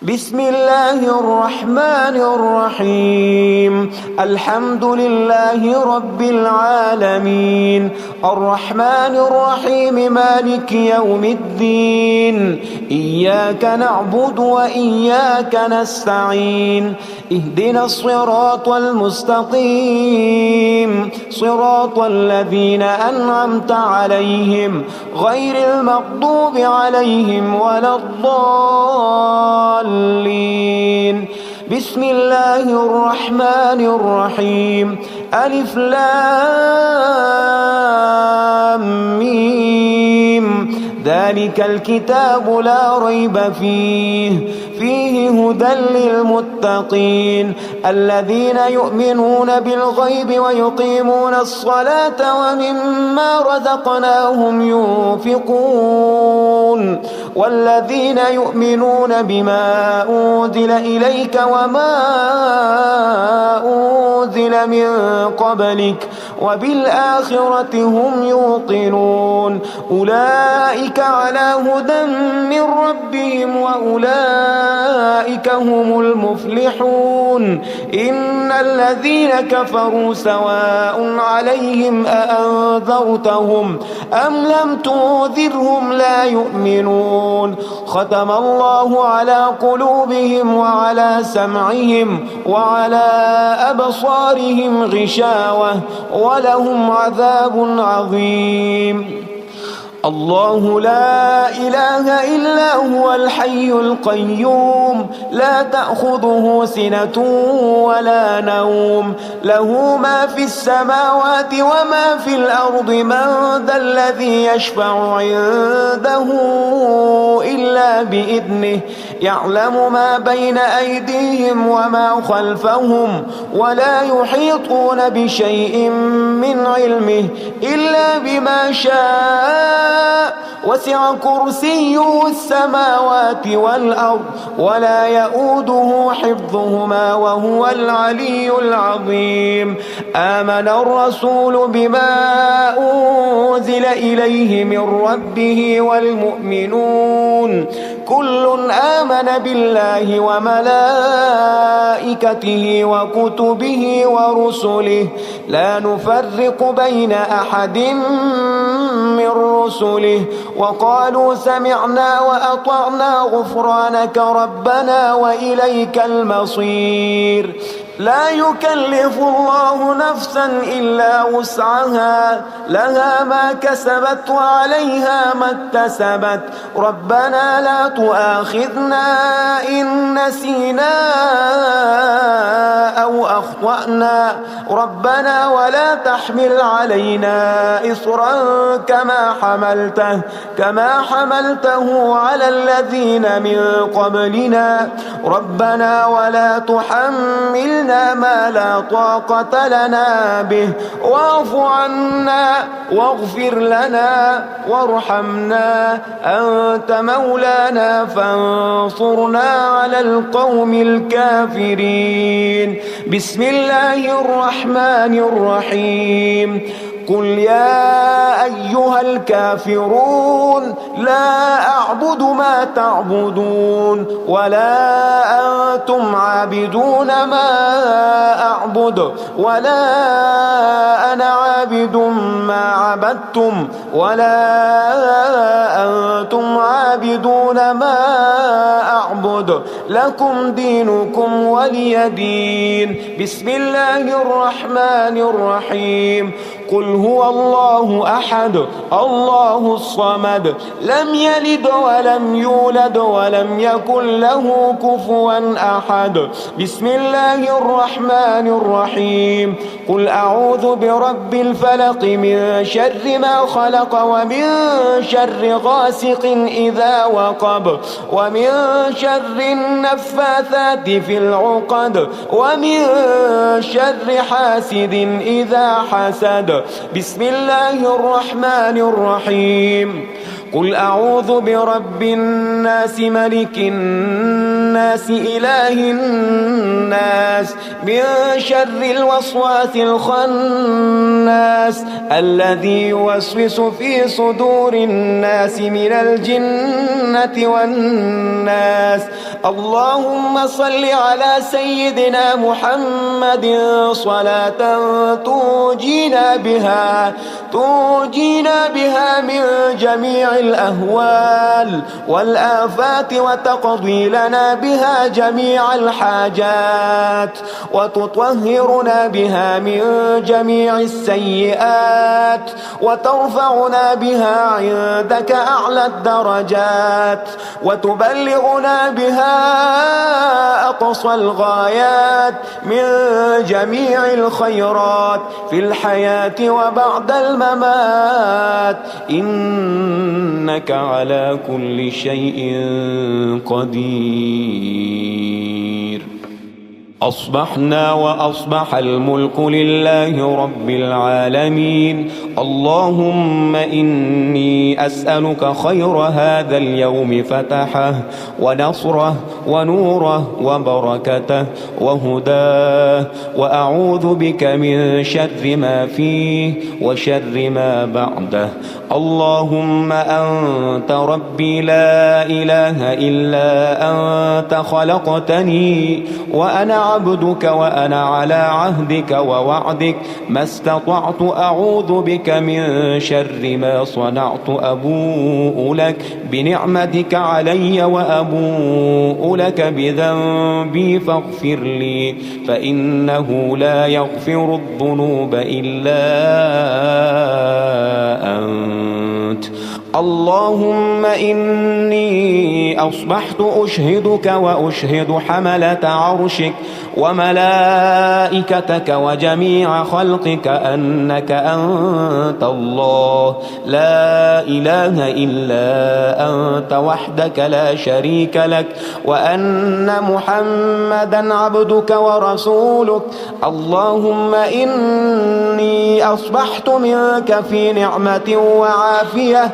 بسم الله الرحمن الرحيم. الحمد لله رب العالمين، الرحمن الرحيم، مالك يوم الدين. إياك نعبد وإياك نستعين، اهدنا الصراط المستقيم، صراط الذين أنعمت عليهم غير المغضوب عليهم ولا الضالين. بسم الله الرحمن الرحيم. ألف لام ميم. ذلك الكتاب لا ريب فيه هدى للمتقين الذين يؤمنون بالغيب ويقيمون الصلاة ومما رزقناهم ينفقون والذين يؤمنون بما أنزل إليك وما أنزل من قبلك وبالآخرة هم يوقنون. أولئك على هدى من ربهم وأولئك هم المفلحون. إن الذين كفروا سواء عليهم أأنذرتهم أم لم تنذرهم لا يؤمنون. ختم الله على قلوبهم وعلى سمعهم وعلى أبصارهم غشاوة ولهم عذاب عظيم. الله لا إله إلا هو الحي القيوم، لا تأخذه سنة ولا نوم، له ما في السماوات وما في الأرض. من ذا الذي يشفع عنده إلا بإذنه، يعلم ما بين أيديهم وما خلفهم ولا يحيطون بشيء من علمه إلا بما شاء. وسع كرسيه السماوات والأرض ولا يؤوده حفظهما وهو العلي العظيم. آمن الرسول بما أنزل إليه من ربه والمؤمنون كل آمن بالله وملائكته وكتبه ورسله لا نفرق بين أحد من رسله وقالوا سمعنا وأطعنا غفرانك ربنا وإليك المصير. لا يكلف الله نفسا إلا وسعها، لها ما كسبت وعليها ما اكتسبت. ربنا لا تؤاخذنا إن نسينا أو أخطأنا، ربنا ولا تحمل علينا إصرا كما حملته على الذين من قبلنا. ربنا ولا تحملنا ما لا طاقة لنا به واعف عنا واغفر لنا وارحمنا، أنت مولانا فانصرنا على القوم الكافرين. بسم الله الرحمن الرحيم. قل يا أيها الكافرون لا أعبد ما تعبدون ولا أنتم عابدون ما أعبد ولا أنا عابد ما عبدتم ولا أنتم عابدون ما أعبد، لكم دينكم ولي دين. بسم الله الرحمن الرحيم. قل هو الله أحد الله الصمد لم يلد ولم يولد ولم يكن له كفوا أحد. بسم الله الرحمن الرحيم. قل أعوذ برب الفلق من شر ما خلق ومن شر غاسق إذا وقب ومن شر النفاثات في العقد ومن شر حاسد إذا حسد. بسم الله الرحمن الرحيم. قل أعوذ برب الناس ملك الناس إله الناس من شر الوسواس الخناس الذي يوسوس في صدور الناس من الجنة والناس. اللهم صل على سيدنا محمد صلاة تنجينا بها من جميع الأهوال والآفات وتقضي لنا بها جميع الحاجات وتطهرنا بها من جميع السيئات وترفعنا بها عندك أعلى الدرجات وتبلغنا بها أقصى الغايات من جميع الخيرات في الحياة وبعد الممات، إنك على كل شيء قدير. أصبحنا وأصبح الملك لله رب العالمين. اللهم إني أسألك خير هذا اليوم فتحه ونصره ونوره وبركته وهداه، وأعوذ بك من شر ما فيه وشر ما بعده. اللهم أنت ربي لا إله إلا أنت، خلقتني وأنا عبدك وأنا على عهدك ووعدك ما استطعت، أعوذ بك من شر ما صنعت. أبوء لك بنعمتك علي وأبوء لك بذنبي فاغفر لي، فإنه لا يغفر الذنوب إلا أنت. اللهم إني أصبحت أشهدك وأشهد حملة عرشك وملائكتك وجميع خلقك أنك أنت الله لا إله إلا أنت وحدك لا شريك لك، وأن محمدا عبدك ورسولك. اللهم إني أصبحت منك في نعمة وعافية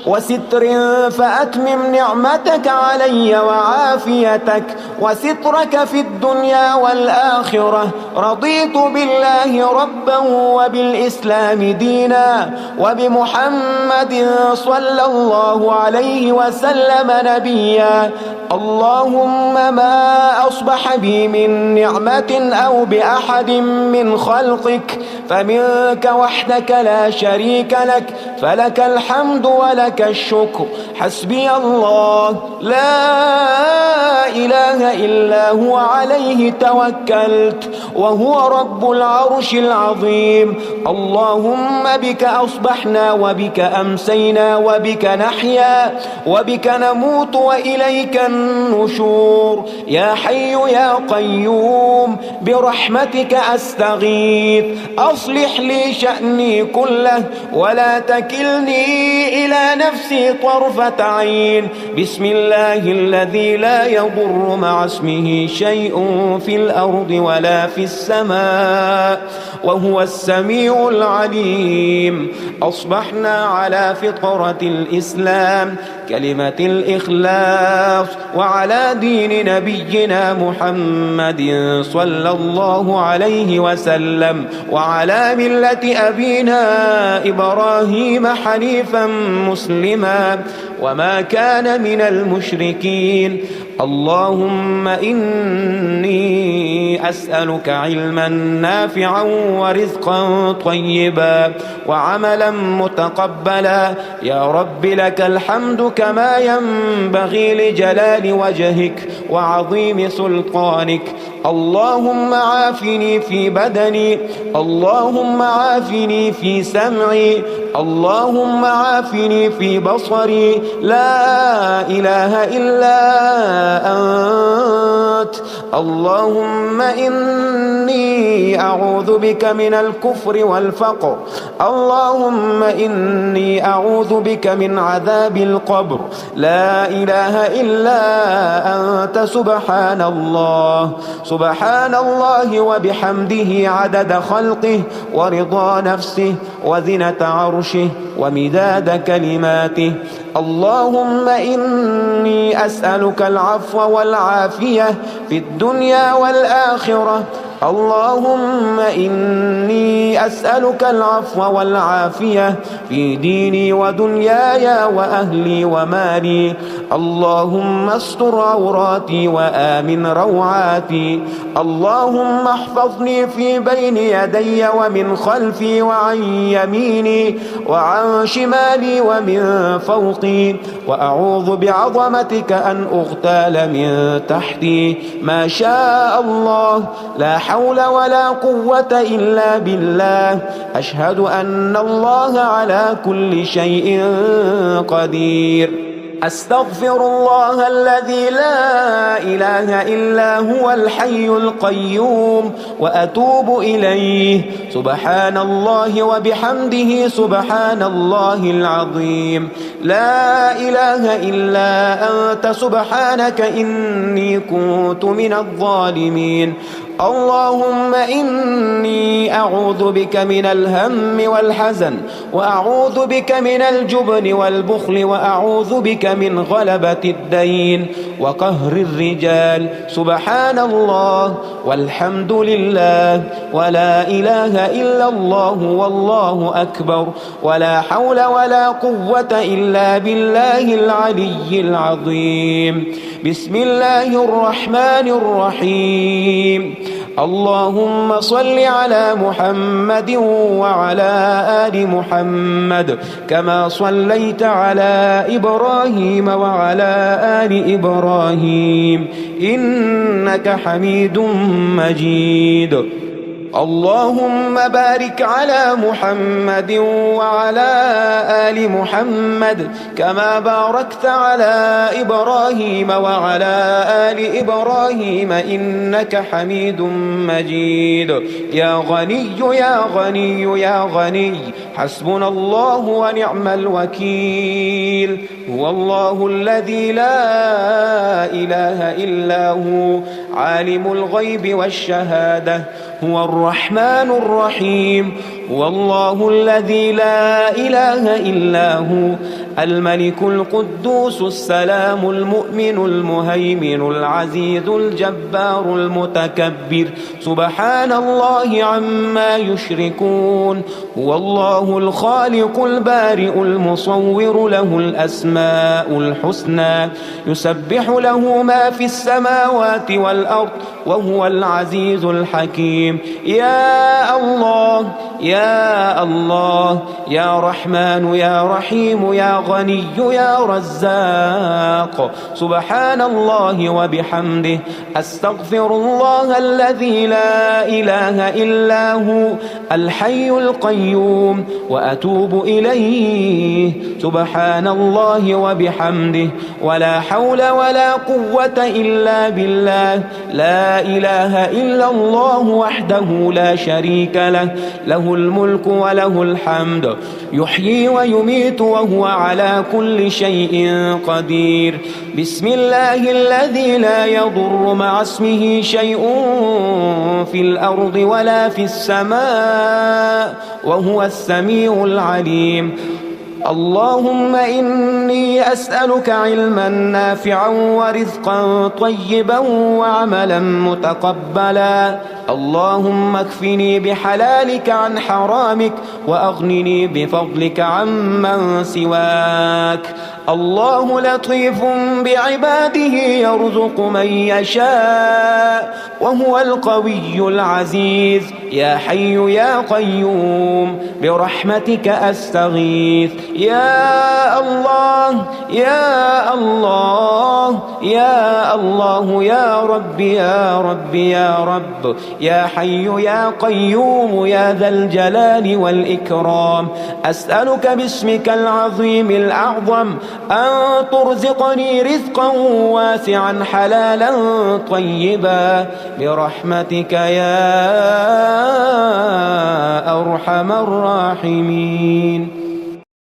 وستر، فأتمم نعمتك علي وعافيتك وسترك في الدنيا والآخرة. رضيت بالله ربا وبالإسلام دينا وبمحمد صلى الله عليه وسلم نبيا. اللهم ما أصبح بي من نعمة أو بأحد من خلقك فمنك وحدك لا شريك لك، فلك الحمد ولك الشكر. حسبي الله لا إله إلا هو عليه توكلت وهو رب العرش العظيم. اللهم بك أصبحنا وبك أمسينا وبك نحيا وبك نموت وإليك النشور. يا حي يا قيوم برحمتك أستغيث، أصلح لي شأني كله ولا تكلني إلى نفسي طرفة عين. بسم الله الذي لا يضر مع اسمه شيء في الأرض ولا في السماء وهو السميع العليم. أصبحنا على فطرة الإسلام كلمة الإخلاص وعلى دين نبينا محمد صلى الله عليه وسلم وعلى ملة أبينا إبراهيم حنيفا مسلما وما كان من المشركين. اللهم إني أسألك علما نافعا ورزقا طيبا وعملا متقبلا. يا رب لك الحمد كما ينبغي لجلال وجهك وعظيم سلطانك. اللهم عافني في بدني، اللهم عافني في سمعي، اللهم عافني في بصري. لا إله إلا أنت. اللهم إني أعوذ بك من الكفر والفقر. اللهم إني أعوذ بك من عذاب القبر. لا إله إلا أنت. سبحان الله سبحان الله وبحمده عدد خلقه ورضا نفسه وزنة عرشه ومداد كلماته. اللهم إني أسألك العفو والعافية في الدنيا والآخرة. اللهم إني أسألك العفو والعافية في ديني ودنياي وأهلي ومالي. اللهم استر عوراتي وآمن روعاتي. اللهم احفظني في بين يدي ومن خلفي وعن يميني وعن شمالي ومن فوقي، وأعوذ بعظمتك أن أغتال من تحتي. ما شاء الله، لا حول ولا قوة إلا بالله. أشهد أن الله على كل شيء قدير. أستغفر الله الذي لا إله إلا هو الحي القيوم وأتوب إليه. سبحان الله وبحمده سبحان الله العظيم. لا إله إلا أنت سبحانك إني كنت من الظالمين. اللهم إني أعوذ بك من الهم والحزن، وأعوذ بك من الجبن والبخل، وأعوذ بك من غلبة الدين وقهر الرجال. سبحان الله والحمد لله ولا إله إلا الله والله أكبر، ولا حول ولا قوة إلا بالله العلي العظيم. بسم الله الرحمن الرحيم. اللهم صل على محمد وعلى آل محمد كما صليت على إبراهيم وعلى آل إبراهيم إنك حميد مجيد. اللهم بارك على محمد وعلى آل محمد كما باركت على إبراهيم وعلى آل إبراهيم إنك حميد مجيد. يا غني يا غني يا غني، حسبنا الله ونعم الوكيل. هو الله الذي لا إله إلا هو، عالم الغيب والشهادة، هو الرحمن الرحيم. هو الله الذي لا إله إلا هو، الملك القدوس السلام المؤمن المهيمن العزيز الجبار المتكبر. سبحان الله عما يشركون. هو الله الخالق البارئ المصور، له الأسماء الحسنى، يسبح له ما في السماوات والأرض، وهو العزيز الحكيم. يا الله يا الله، يا رحمن يا رحيم، يا غني يا رزاق. سبحان الله وبحمده. أستغفر الله الذي لا إله إلا هو، الحي القيوم، وأتوب إليه. سبحان الله وبحمده، ولا حول ولا قوة إلا بالله. لا إله إلا الله وحده لا شريك له، له الملك وله الحمد، يحيي ويميت وهو على كل شيء قدير. بسم الله الذي لا يضر مع اسمه شيء في الأرض ولا في السماء، وهو السميع العليم. اللهم إني أسألك علما نافعا ورزقا طيبا وعملا متقبلا. اللهم اكفني بحلالك عن حرامك، وأغنني بفضلك عمن سواك. الله لطيف بعباده يرزق من يشاء، وهو القوي العزيز. يا حي يا قيوم برحمتك أستغيث. يا الله يا الله يا الله، يا رب يا رب يا رب، يا حي يا قيوم يا ذا الجلال والإكرام. أسألك باسمك العظيم الأعظم أن ترزقني رزقا واسعا حلالا طيبا برحمتك يا أرحم الراحمين.